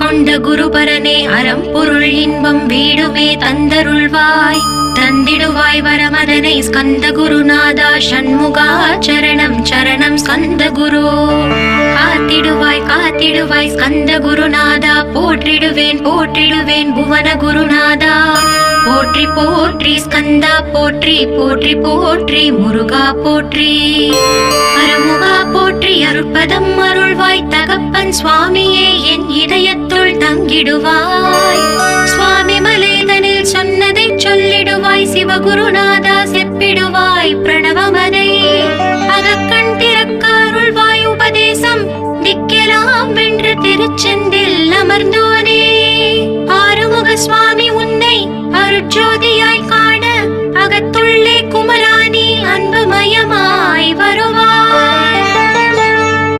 கொண்ட குருபரனே அறம் பொருள் இன்பம் வீடுமே தந்தருள்வாய் தந்திடுவாய் வரமதனை ஸ்கந்த குருநாதா ஷண்முகா சரணம் சரணம் ஸ்கந்த குரு காத்திடுவாய் காத்திடுவாய் ஸ்கந்த குருநாதா போற்றிடுவேன் போற்றிடுவேன் புவன குருநாதா போற்றி போற்றி ஸ்கந்தா போற்றி போற்றி போற்றி முருகா போற்றி அருமுகா போற்றி அருட்பதம் அருள்வாய் தகப்பன் சுவாமியே என் இதயத்துள் தங்கிடுவாய் சுவாமி மலேதனில் சொன்னதை சொல்லிடுவாய் சிவகுருநாதா செப்பிடுவாய் பிரணவமதை அகக்கண் திறக்க அருள்வாய் உபதேசம் திக்கெல்லாம் வென்று திருச்செந்தில் அமர்ந்தோனே ஆறுமுக சுவாமி உன்னை அருட்ஜோதியாய் காண அகத்துள்ளே குமராணி அன்புமயமாய் வருவாய்.